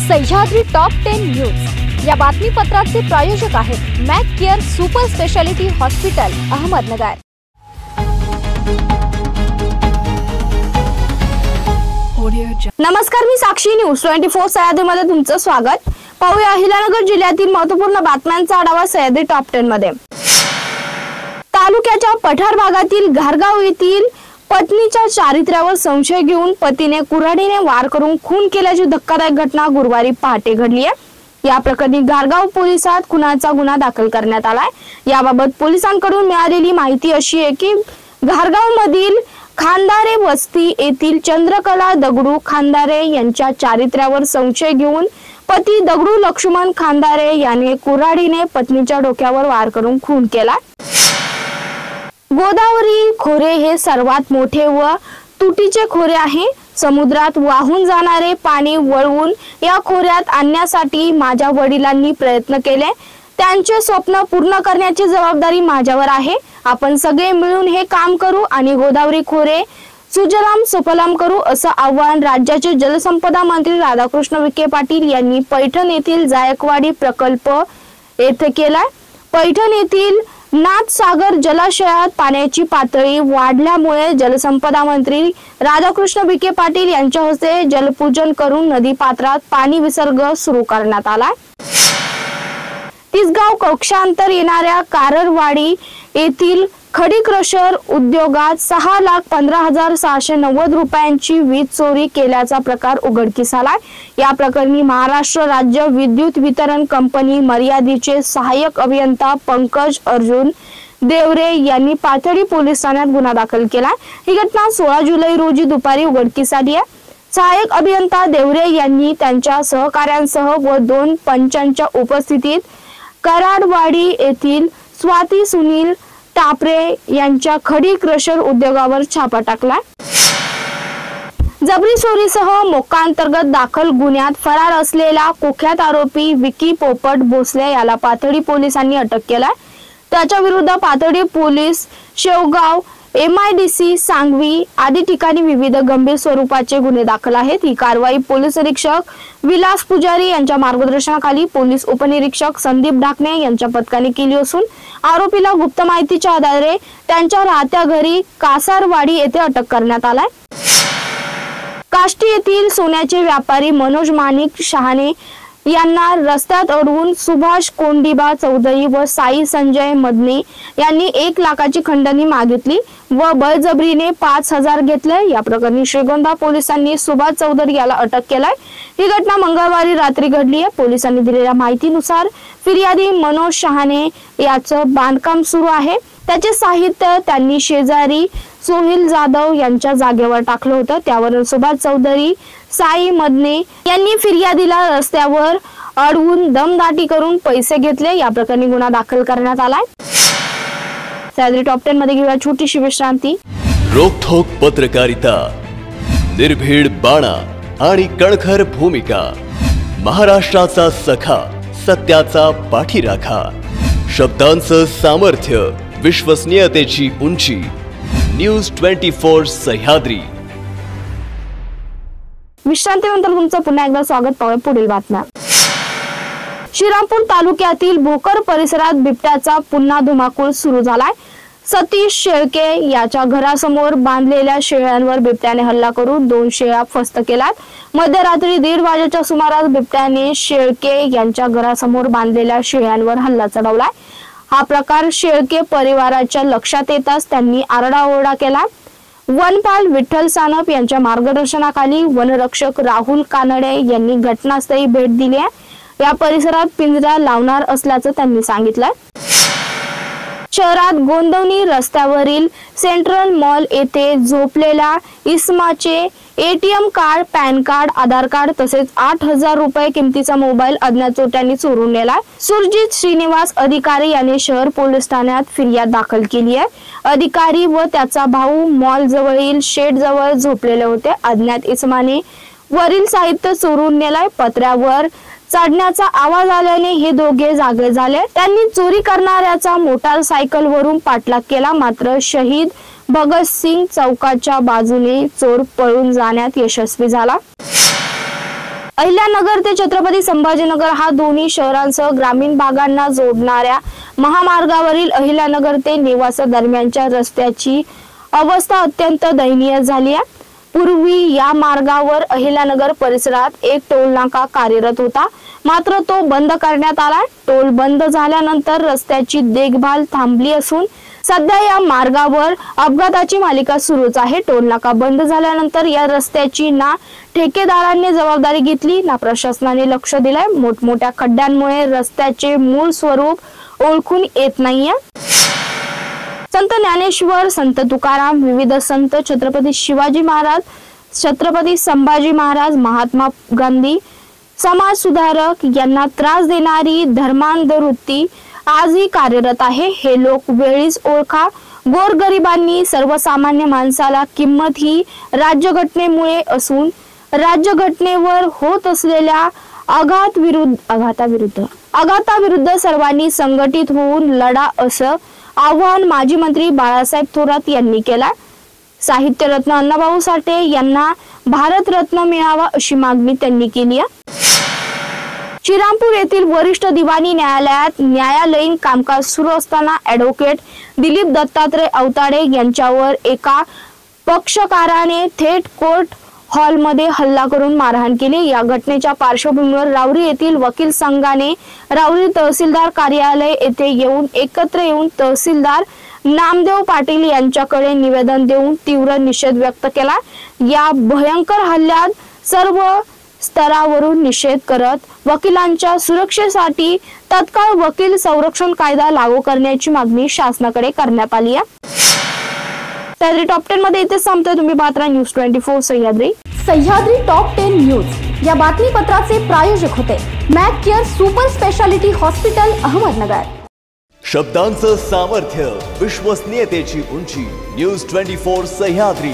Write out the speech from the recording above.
Sahyadri top 10 news या बातमीपत्राचे प्रायोजक आहेत Mac Care super speciality hospital Ahmednagar. नमस्कार, मी साक्षी न्यूज 24 सह्याद्रीमध्ये तुमचं स्वागत। पाहूया अहिल्यानगर जिल्ह्यातील महत्त्वपूर्ण बातम्यांचा आढावा सह्याद्री टॉप 10 मध्ये। तालुक्याच्या पठार भागातील घारगाव येथील पत्नीच्या चारित्र्यावर संशय घेऊन पतीने कुऱ्हाडीने वार करून खून केल्याची धक्कादायक घटना गुरुवारी पहाटे घडली आहे। या प्रकरणी घारगाव पोलिसात खुनाचा गुन्हा दाखल करण्यात आलाय। याबाबत पोलिसांकडून मिळालेली माहिती अशी आहे की घारगाव मधील खांदारे वस्ती येथील चंद्रकला दगडू खांदारे यांच्या चारित्र्यावर संशय घेऊन पती दगडू लक्ष्मण खांदारे याने कुऱ्हाडीने पत्नीच्या डोक्यावर वार करून खून केला। गोदावरी खोरे हे सर्वात मोठे व तुटीचे खोरे आहे। समुद्रात वाहून जाणारे पाणी वळवून या खोऱ्यात आणण्यासाठी माझ्या वडिलांनी प्रयत्न केले। त्यांचे स्वप्न पूर्ण करण्याची जबाबदारी माझ्यावर आहे। आपण सगळे मिळून हे काम करू आणि गोदावरी खोरे सुजलाम सुफलाम करू, असं आवाहन राज्याचे जलसंपदा मंत्री राधाकृष्ण विखे पाटील यांनी पैठण येथील जायकवाडी प्रकल्प येथे केला। पैठण येथील नाथसागर जलाशयात पाण्याची पातळी वाढल्यामुळे जलसंपदा मंत्री राधाकृष्ण विखे पाटील यांच्या हस्ते जलपूजन करून नदी पात्रात पाणी विसर्ग सुरू करण्यात आला। तिसगाव कक्षांतर येणाऱ्या काररवाडी येथील खडी क्रशर उद्योगात 6,15,690 रुपयांची वीज चोरी केल्याचा प्रकार उघडकीस आला। या प्रकरणी महाराष्ट्र राज्य विद्युत वितरण कंपनी मर्यादितचे सहाय्यक अभियंता पंकज अर्जुन देवरे यांनी पाथर्डी पोलीस ठाण्यात गुन्हा दाखल केला। ही घटना 16 जुलै रोजी दुपारी उघडकीस आली आहे। सहाय्यक अभियंता देवरे यांनी त्यांच्या सहकाऱ्यांसह व 2 पंचांच्या उपस्थितीत कराडवाडी येथील स्वाती सुनील टापरे यांच्या खडी क्रशर उद्योगावर छापा टाकला। जबरी चोरीसह मोक्का अंतर्गत दाखल गुन्ह्यात फरार असलेला कुख्यात आरोपी विकी पोपट भोसले याला पाथर्डी पोलिसांनी अटक केलाय। त्याच्या विरुद्ध पाथर्डी पोलीस, शेवगाव, MIDC सांगवी आदी ठिकाणी विविध गंभीर स्वरूपाचे गुन्हे दाखल आहेत। ही कारवाई पोलीस निरीक्षक विलास पुजारी यांच्या मार्गदर्शनाखाली पोलीस उपनिरीक्षक संदीप ढाकणे यांच्या पथकाने केली असून आरोपीला गुप्त माहितीच्या आधारे त्यांच्या राहत्या घरी कासारवाडी येथे अटक करण्यात आलाय। काष्टी येथील सोन्याचे व्यापारी मनोज माणिक शहाणे यांना रस्त्यात अडवून सुभाष कोंडिबा चौधरी व साई संजय मदने यांनी 1 लाखाची खंडणी मागितली व बळजबरीने 5,000 घेतले। या प्रकरणी श्रीगोंदा पोलिसांनी सुभाष चौधरी याला अटक केलाय। ही घटना मंगळवारी रात्री घडली आहे। पोलिसांनी दिलेल्या माहितीनुसार फिर्यादी मनोज शहाणे याचं बांधकाम सुरू आहे। त्याचे साहित्य त्यांनी शेजारी सोहिल जाधव यांच्या जागेवर टाकलं होतं। त्यावरून सुभाष चौधरी, साई मदने यांनी फिर्यादीला रस्त्यावर अडवून दमदाटी करून पैसे घेतले। या प्रकरणी गुन्हा दाखल करण्यात आलाय। सह्याद्री टॉप 10 मध्ये घेऊया छोटीशी विश्रांती। रोखोक पत्रकारिता, निर्भीड बाणा आणि कणखर भूमिका, महाराष्ट्राचा सखा, सत्याचा पाठीराखा, शब्दांचं सामर्थ्य, विश्वसनीयतेची उंची, न्यूज 24 सह्याद्री। विश्रांतीनंतर तुमचं पुन्हा एकदा स्वागत। पाहूया पुढील बातम्या। श्रीरामपूर तालुक्यातील भोकर परिसरात बिबट्याचा पुन्हा धुमाकूळ सुरू झालाय। सतीश शेळके याच्या घरासमोर बांधलेल्या शेळ्यांवर बिबट्याने हल्ला करून 2 शेळ्या फस्त केल्यात। मध्यरात्री 1:30 वाजेच्या सुमारास बिबट्याने शेळके यांच्या घरासमोर बांधलेल्या शेळ्यांवर हल्ला चढवलाय। हा प्रकार शेळके परिवाराच्या लक्षात येताच त्यांनी आरडाओरडा केला। वनपाल विठ्ठल सानप यांच्या मार्गदर्शनाखाली वनरक्षक राहुल कानडे यांनी घटनास्थळी भेट दिली आहे। या परिसरात पिंजरा लावणार असल्याचं त्यांनी सांगितलं। शहरात गोंदवणी रस्त्यावरील सेंट्रल मॉल येथे झोपलेल्या इसमाचे ATM कार्ड, पॅन कार्ड, आधार कार्ड तसेच 8,000 रुपये किमतीचा मोबाईल अज्ञात चोरट्यांनी चोरून नेला। सुरजित श्रीनिवास अधिकारी यांनी शहर पोलीस ठाण्यात फिर्याद दाखल केली आहे। अधिकारी व त्याचा भाऊ मॉल जवळील शेड जवळ झोपलेले होते। अज्ञात इसमाने वरील साहित्य चोरून नेलाय। पत्र्यावर चढण्याचा आवाज आल्याने हे दोघे जागे झाले। त्यांनी चोरी करणाऱ्याचा मोटारसायकल वरून पाठलाग केला, मात्र शहीद भगतसिंग चौकाच्या बाजूने चोर पळून जाण्यात यशस्वी झाला। अहिल्यानगर ते छत्रपती संभाजीनगर हा दोन्ही शहरांसह ग्रामीण भागांना जोडणाऱ्या महामार्गावरील अहिल्यानगर ते नेवासा दरम्यानच्या रस्त्याची अवस्था अत्यंत दयनीय झाली आहे। पूर्वी या मार्गावर अहिल्यानगर परिसरात एक टोल नाका कार्यरत होता, मात्र तो बंद करण्यात आला। टोल बंद झाल्यानंतर रस्त्याची देखभाल थांबली असून सध्या या मार्गावर अपघाताची मालिका सुरूच आहे। टोल नाका बंद झाल्यानंतर या रस्त्याची ना ठेकेदारांनी जबाबदारी घेतली ना प्रशासनाने लक्ष दिलंय। मोठमोठ्या खड्ड्यांमुळे रस्त्याचे मूळ स्वरूप ओळखून येत नाहीये। संत ज्ञानेश्वर, संत तुकाराम, विविध संत, छत्रपती शिवाजी महाराज, छत्रपती संभाजी महाराज, महात्मा गांधी, समाज सुधारक यांना त्रास देणारी धर्मांध वृत्ती आजही कार्यरत आहे। हे लोक वेळीच ओळखा। गोरगरिबांनी, सर्वसामान्य माणसाला किंमत ही राज्यघटनेमुळे असून राज्यघटनेवर होत असलेल्या आघाताविरुद्ध सर्वांनी संघटित होऊन लढा असं आवाहन माजी मंत्री बाळासाहेब थोरात यांनी केलं। साहित्यरत्न अण्णाभाऊ साठे यांना भारतरत्न मिळावा अशी मागणी त्यांनी केली आहे। श्रीरामपूर येथील वरिष्ठ दिवाणी न्यायालयात न्यायालयीन कामकाज सुरू असताना ॲडव्होकेट दिलीप दत्तात्रय अवताडे यांच्यावर एका पक्षकाराने थेट कोर्ट हॉलमध्ये हल्ला करून मारहाण केली। या घटनेच्या पार्श्वभूमीवर राऊरी येथील वकील संघाने राऊरी तहसीलदार कार्यालय येथे एकत्र येऊन तहसीलदार नामदेव पाटील यांच्याकडे निवेदन देऊन तीव्र निषेध व्यक्त केला। या भयंकर हल्ल्यात सर्व स्तरावरून निषेध करत वकिलांच्या सुरक्षेसाठी तत्काळ वकील संरक्षण कायदा लागू करण्याची मागणी शासनाकडे करण्यात आली आहे। तर टॉप 10 मध्ये इथे संपतोय। तुम्ही पाहत राहा न्यूज 24 सह्याद्री टॉप 10 न्यूज या बातमीपत्राचे प्रायोजक होते Mac Care super speciality hospital Ahmednagar. शब्दांचं सामर्थ्य, विश्वसनीयतेची उंची, न्यूज 24 सह्याद्री।